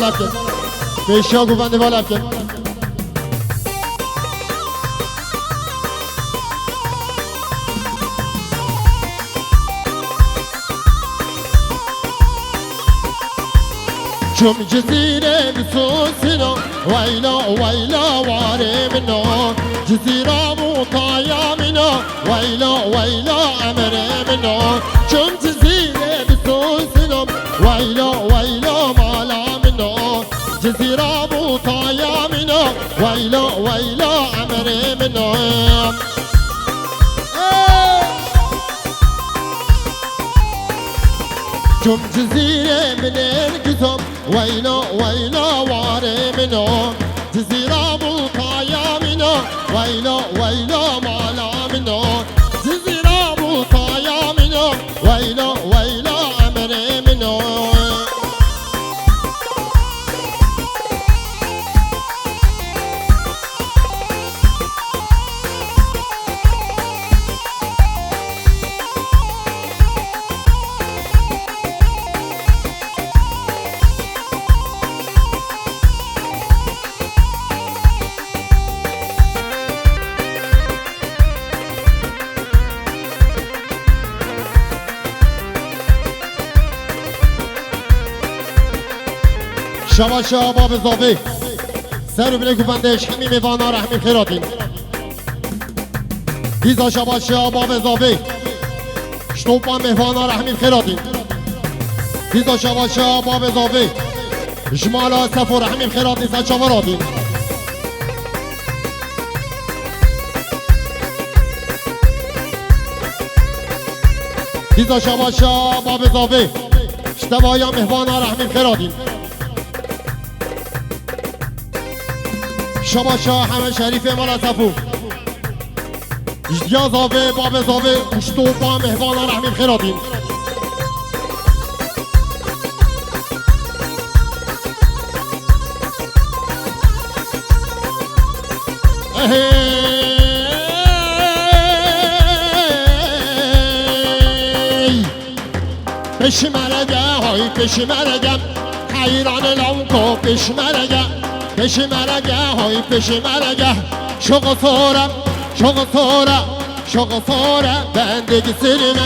بالا بکن پیشیا گوونده بالا بکن شم جزيرة بسوسنا ويلا ويلا واري منا جزيرة مطايا منا ويلا ويلا أمر منا شم جزيرة بسوسنا ويلا ويلا مالا منا جزيرة مطايا منا ويلا ويلا أمر منا شم جزيرة من القسم ويلا ويلا واري منا جزيرة مطايا منا ويلا ويلا مالا منا جزيرة مطايا منا ويلا ويلا أمر منا شبا شبا بزاوی سر بله گوندش همی میوانا رحمی خیراتین دیزا شبا شبا بزاوی شتوپا میوانا رحمی خیراتین دیزا شبا شبا بزاوی جمالا سفو رحمی خیراتین سچاوراتین دیزا شبا شبا بزاوی شتوایا میوانا رحمی خیراتین شما شاه همه شریف مالا صفو یا زاوه باب زاوه اشتو با مهوانا رحمین خیراتین پشمرگه های پشمرگه حیران لونکو پشمرگه پشمرگه های پشمرگه شوق صوره بندگی سرمه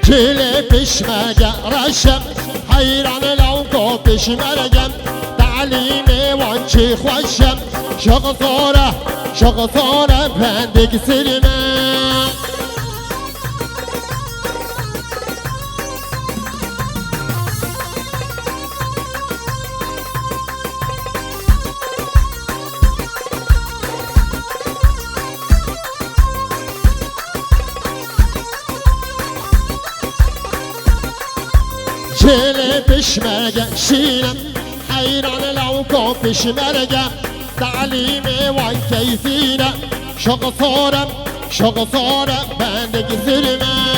چله پشمرگه رشم حیران لونکو پشمرگم تعلیم وانچی خوشم شوق صوره بندگی سرمه چله پشمرگه شیرم حیران لونکو پشمرگه تعلیم وان کیفینه شوق صوره بندگی سرمه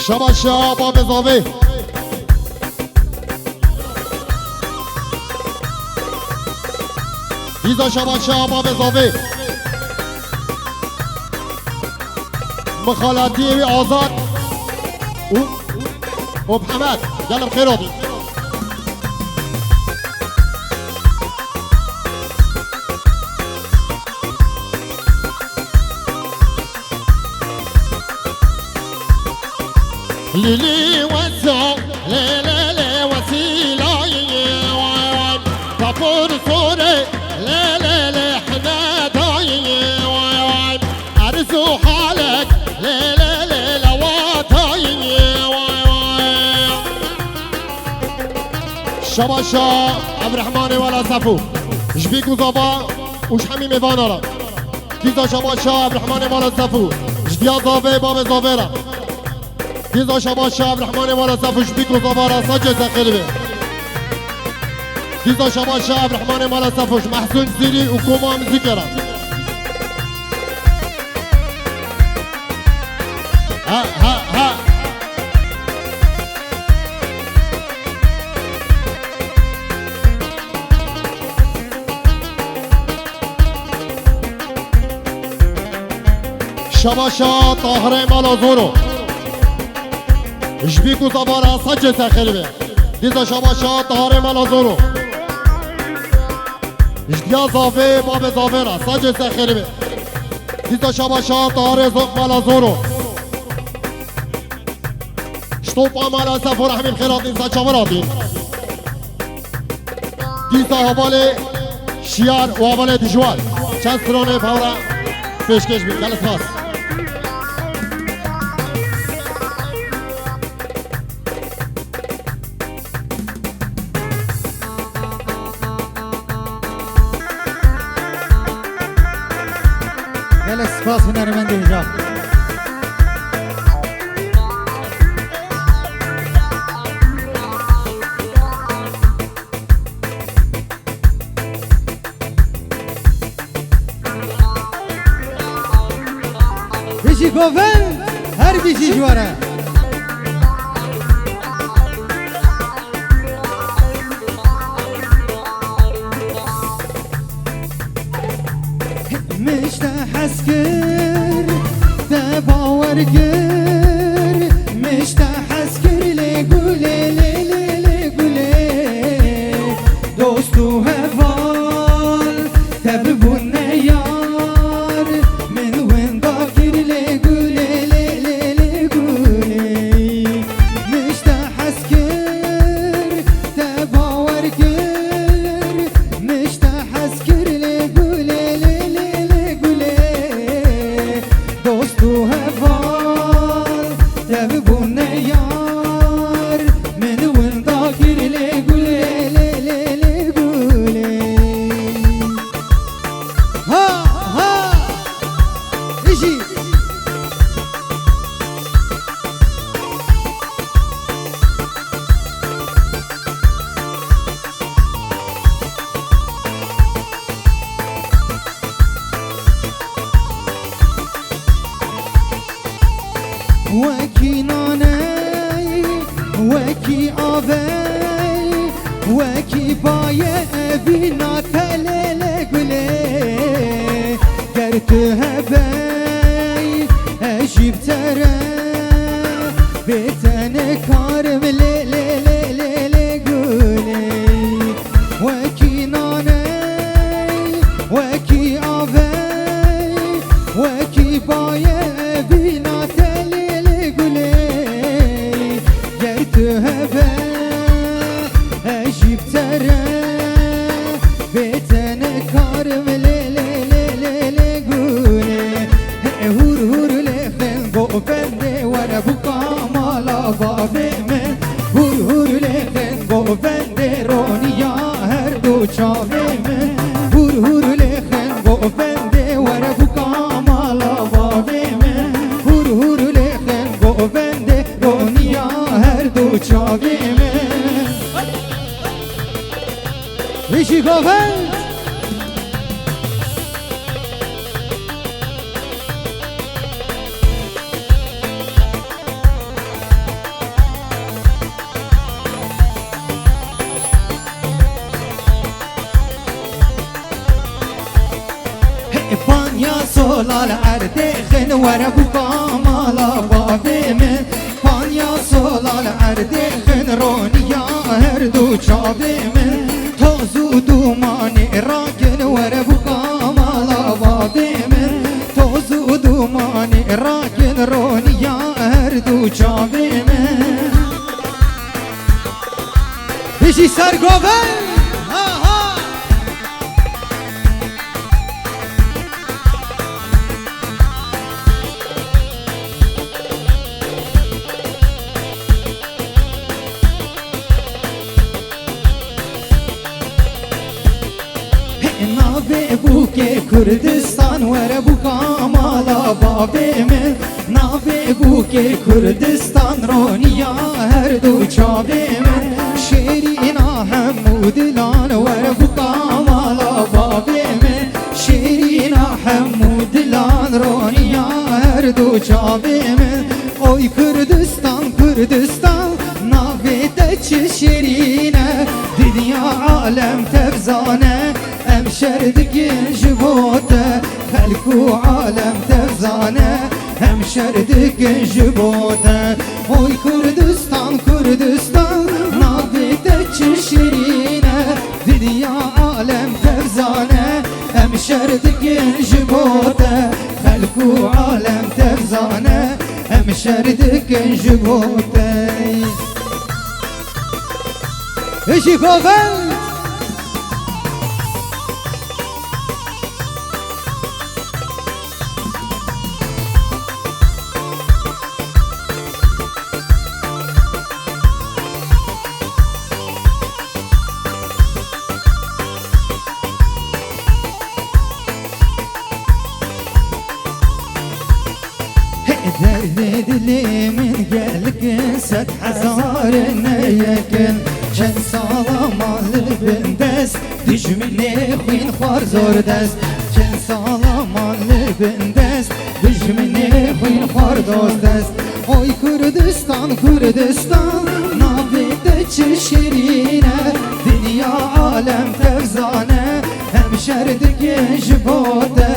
شبا شبا بزاوی دیزا شبا بزاوی مخالاتی آزاد و محمد گلم خیرابی ليلي وزع ليلي وسيلة كفور صوري ليلي حنا داي أرزو حالك ليلي لواتاي شباشا عبد الرحمن ولا سفو جبيكو زابا وش حمي ميفانارا كيزا شباشا عبد الرحمن ولا سفو جديا زافي باب زافيرا كيزا شباشا عبد الرحمن ولا سفو جبيكو زابا ساجة ساخربه كيزا شباشا عبد الرحمن ولا سفو محسون زيري وكوما مزيكرا ها ها ها شباشا طاهره مالا زورو جبيكو زبارا سجل ساخربه ديزا شباشا طاهره مالا زورو جديا زافي باب زافيرا سجل ساخربه ديزا شباشا طاهره زوق مالا زورو شطوبا مالا سفو رحمي الخيرات ديزا شوراتين ديزا هوالي شيار وهوالي دجوال چند سرانه فورا پیشکش بید دلت خاص دلت سپاس هنرمند اینجا بیشی گوون هر بیشی جواره مشته حس کر ده باور کر مشته حس کر لگوله لگوله دوستو هوال تببون یار من وندا کر لگوله لگوله مشته حس کر ده باور کر مشته حس کر لگوله دوستو هوال تببون یار من وندا کر لگوله ها ها ایشی وکی نانی وکی آبی وکی بایه بینا تلل گله گر تو هبی اجیب تره بتن کارم لل گله وکی نانی وکی آبی وکی بایه بینا تلل گله گر تو هبه اجیب تره بتن کارم گله هور هور لخن گوفنده ور بکا مالا بابه من هور هور لخن گوفنده رونیا هر دو چاوه من هور هور لخن گوفنده ور بکا مالا بابه من هور هور لخن گوفنده رونیا هر دو چاوه من بیشی گوفند فانيا صلال عرد خن وربو كامالا بابي من فانيا صلال عرد خن رونيا هردو شابي من توزو دوماني راكن وربو كامالا بابي من توزو دوماني راكن رونيا هردو شابي من بيشي سرگوبن نابه بوکه کردستان وره بو کامالا بابه من نابه بوکه کردستان رونیا هر دو چابه من شیرینا حمودلان وره بو کامالا بابه من شیرینا حمودلان رونیا هر دو چابه من oy Kürdistan Kürdistan navide çişirine dünya alem tevzane hemşerdikin jibote halku alem tevzane hemşerdikin jibote oy Kürdistan Kürdistan navide çişirine dünya alem tevzane hemşerdikin jibote halku alem tevzane hemşerdik jibotey Eşikofen derdi dilimin gelkin set hazarına yakın Çen salamalı bindes düşmini huyn xar zor dest Çen salamalı bindes düşmini huyn xar dost dest Oy Kürdistan Kürdistan navide çişirine dünya alem tevzane hemşerdik jibote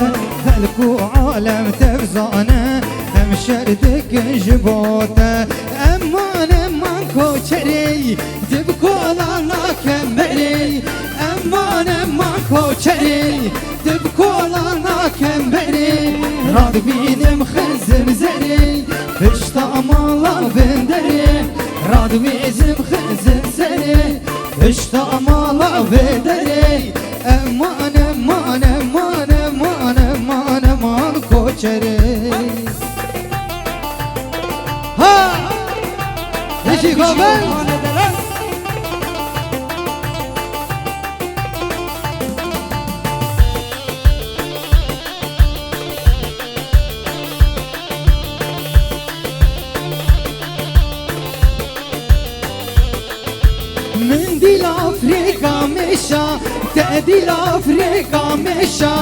halku alem tevzane hemşerdik jibote Emman emman koçeri dib kolana kemberi Emman emman koçeri dib kolana kemberi Rad binim xizim zeri Piştamala benderi Rad bizim xizim zeri Piştamala benderi Emman emman emman emman emman emman koçeri Ha! Eşikofen! من دل أفريقيا مشى تأدي أفريقيا مشى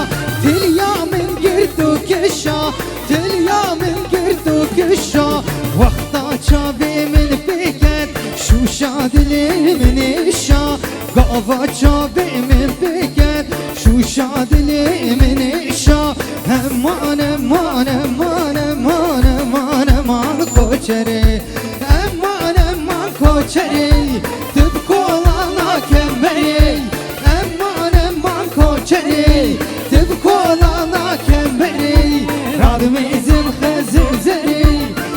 تليا من قردو كشا تليا من قردو كشا وقتا شابي من بكت شو شادلي من إشا قافا شابي من بكت شو شادلي من إشا همان همان همان همان همان همان كوچري همان همان كوچري تبكولana kemberi Emman emman koçeri Tebkolana kemberi Radmizim xezim zeri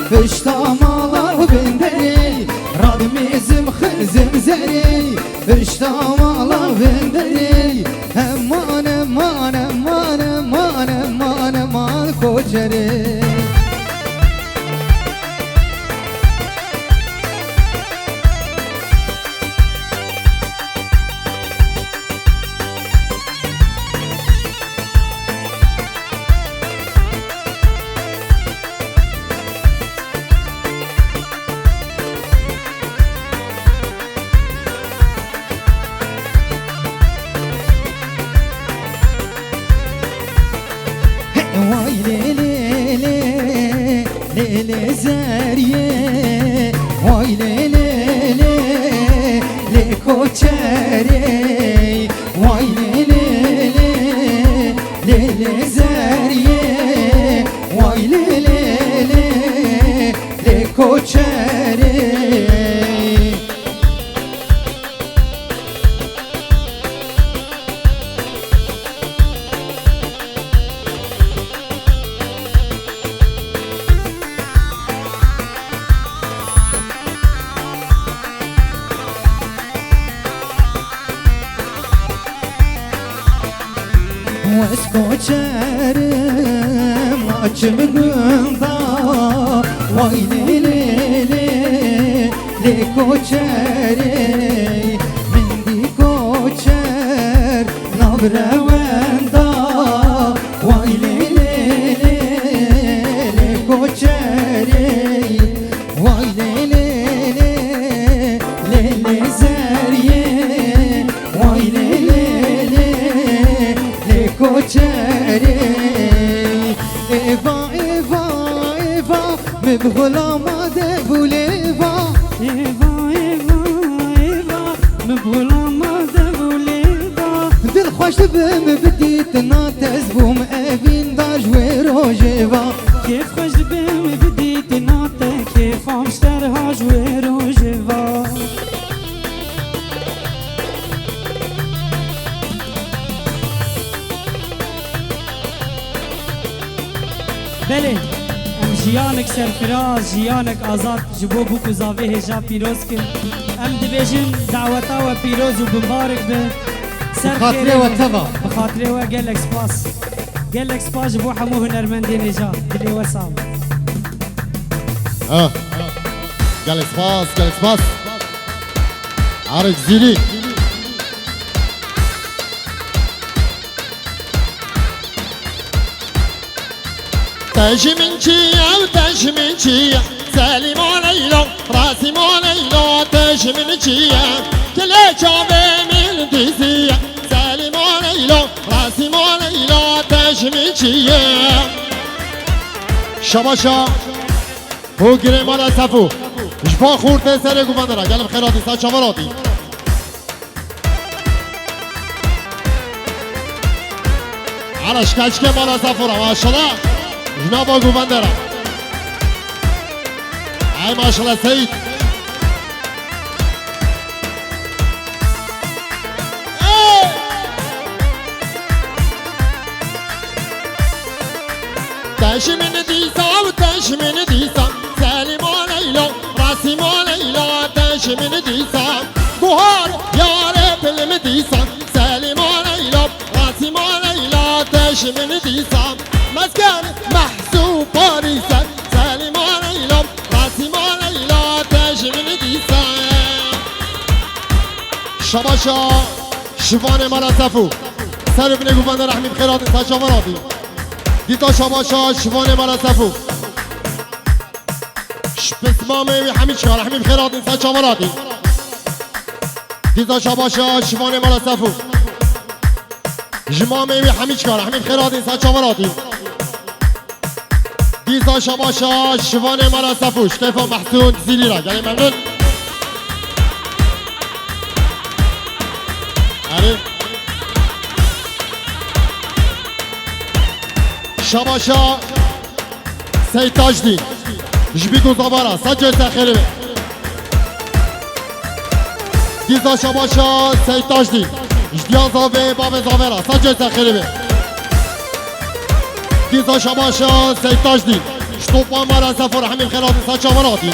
Fıştamalar benderi Radmizim xezim zeri Fıştamalar benderi Emman emman emman emman emman emman koçeri Vay le le le le le zeriye Vay le le le le koçere Vay le le le le le zeriye Vay le le le le koçere Koçerim açım gında Vay le le le le koçeri Mindi koçer navreven چری ایوا ایوا ایوا مبغلا ماده بولیوا ایوا ایوا ایوا مبغلا ماده بولیوا دل خوش بم بدیت ناتز بوم اوین داج و روجوا کیف خوش بم بدیت نات کیف امشتر هاج و روجوا بله ام جیانک سرفراز جیانک آزاد جبو بو کزاوه هجا پیروز کن ام دبیجن دعوتا و پیروز و بمبارک به سر بخاطره و تبا بخاطره و گلک سپاس گلک سپاس جبو حمو هنرمندی نجا دلی و سام ها قال سباس قال سباس عارف زيري تجمنشيا وتجمنشيا سالم وليلى راسي وليلى تجمنشيا كلا شعبي من ديسيا سالم وليلى راسي وليلى تجمنشيا شباشا هو گره مال صفو جبا خورده سر گوبندرا گلم خیراتی سا چاوراتی عرش کچکه مال صفو را ماشالله جنابا گوبندرا ای ماشالله سید تشمن دیسا و تشمن دیسا سالم و لیلا راسم و لیلا تشمن دیسا بهار یار پلم دیسا سالم و لیلا راسم و لیلا تشمن دیسا مسکن محسوب پاریسا سالم و لیلا راسم و لیلا تشمن دیسا شباشا شوان مالا صفو سر ابن گوبنده رحمی بخیرات ساچاوراتی دیتا شباشا شوان مالا صفو بسمامه و همین چکار همین بخیرات انسان چاوراتی دیتا شباشا شوان مالا صفو جمامه و همین چکار همین بخیرات انسان چاوراتی دیتا شباشا شوان مالا صفو شتفا محسون زیلی را گلی ممنون آره شباشا سید تاجدین جبیکو زبارا سجل سخیره دیزا شباشا سید تاجدین جدیان زاوه باب زاوه سجل سخیره دیزا شباشا سید تاجدین شطوبان مارا سفر همین خیرات سچاوراتی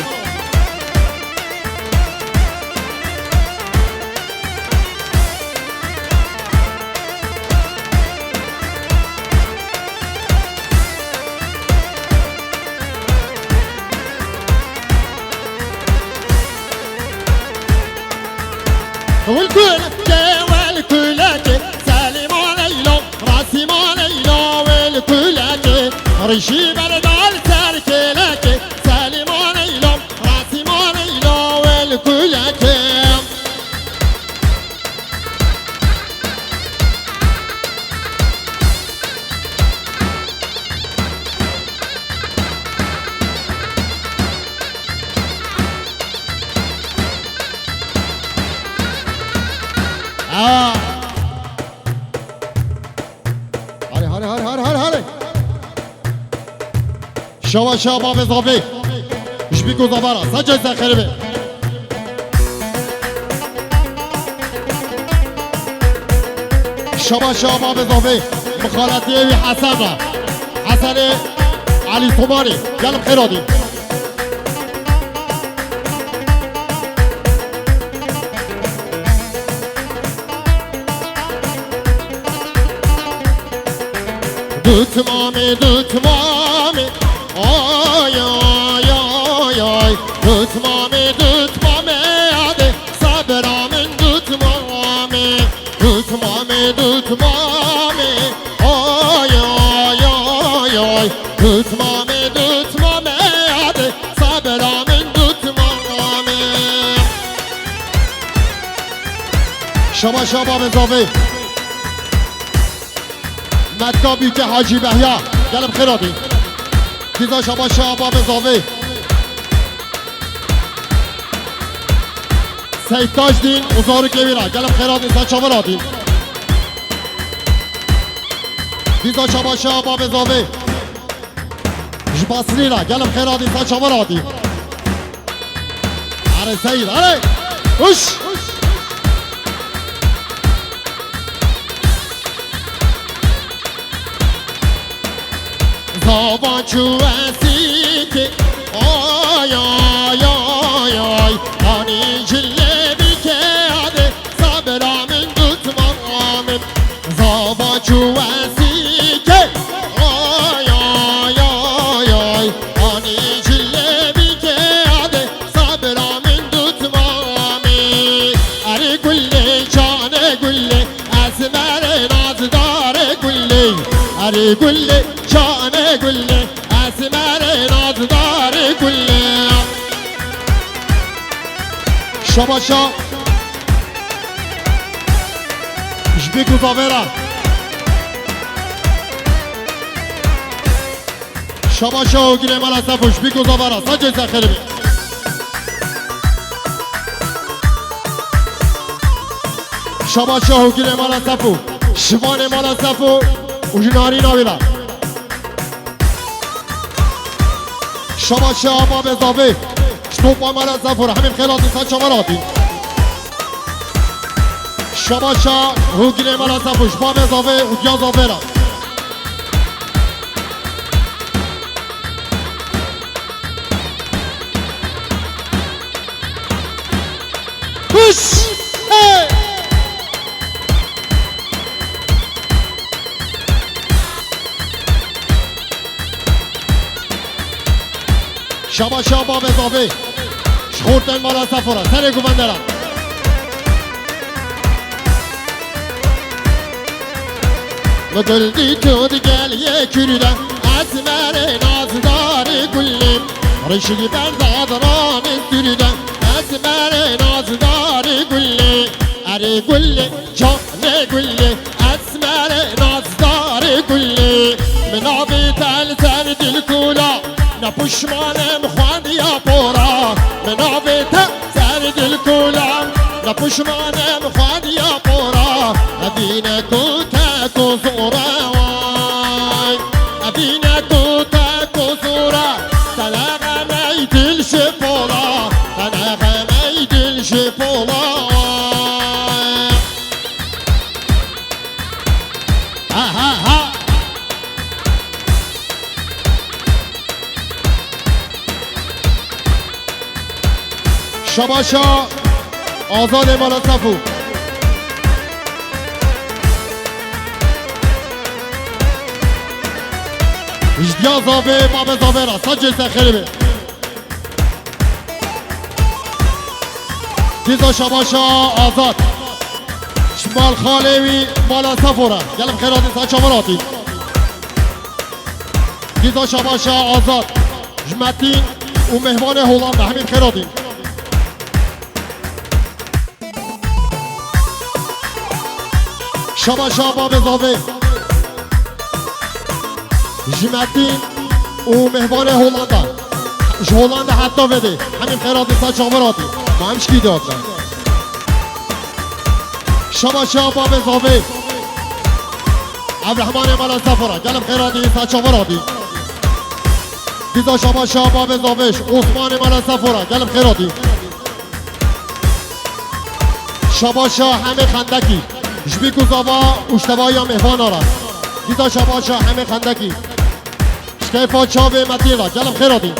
والكلك سالم وليلى راسي وليلى والكلك رشي بردال سركلك سالم وليلى راسي وليلى والكلك هاري شوا باب زاوي جبيكو زبارا سجل سخربه شوا باب زاوي مخالطي حسن علي طماري قلب خيرادي Tutmami, tutmami, ay ay ay ay. Tutmami, tutmami, hadi sabramın tutmami. Tutmami, tutmami, ay ay ay ay. Tutmami, tutmami, hadi sabramın tutmami. Şaba şaba mezafe. مدکا که حاجی بهیا گلم خیرادی دیزا شباشا باب زاوی سید تاج دین اوزارو کبیره گلم خیرادی سا چاورادی دیزا شباشا باب زاوی جباسری را گلم خیرادی سا چاورادی اره سید اره اوش زابان چو اسیک آی آی آی آی آنی جله بیکه آده صبرامن دوتمامن زابان چو اسیک آی آی آی آی آنی جله بیکه آده صبرامن دوتمامن اره گله جانه گله اسمر نازدار گله اره گله جانه گله اسمر نازدار گله شباشا جبیکو زاورا شباشا و گیره مالا صفو جبیکو زاورا ساجه زخیرمی شباشا و گیره مالا صفو شوان مالا صفو و جناری ناویلا شباشا باب زاوی شتوپا مالا صفو همین خیلاتی سا چماراتی شباشا و گیره مالا صفو باب زاوی و گیا زاویرا خوش شباشا باب زاوی شخورتن مالا سفورا سر گوبندرم مدلدی تو دیگل یک کردن اسمر نازدار گلیم رشگی بردادران سردن اسمر نازدار گلی اره گلی جان گلی اسمر نازدار گلی منابی تل سر دل کولا نپشمانم خواندی پورا منابت سر دل کولم نپشمانم خواندی پورا ابین کو تکو زورا وای ابین کو تکو زورا تلقم ای دل شپولا تلقم ای دل شپولا ها ها ها شباشا آزاد مالا صفو اجدیا زاوه باب زاوه را ساجه سخیره دیزا شباشا آزاد شمال خالوی مالا صفو را گلم خیراتی سا چامراتی دیزا شباشا آزاد جمتین و مهمان هولندا همین خیراتی شباشا باب زاوه جمتین و مهمان هولندا هولندا حتی بده همین خیراتی سا چامراتی ما همش کی داد شباشا باب زاوه عبدالرحمن مالا سفرا گلم خیراتی سا چامراتی دیزا شباشا باب زاوش عثمان مالا سفرا گلم خیراتی شباشا همه خندکی جبیکو زاوا اشتباه یا مهوان آرد دیزا شباشا همه خندکی شکیفا چاوه مدیره گلم خیراتی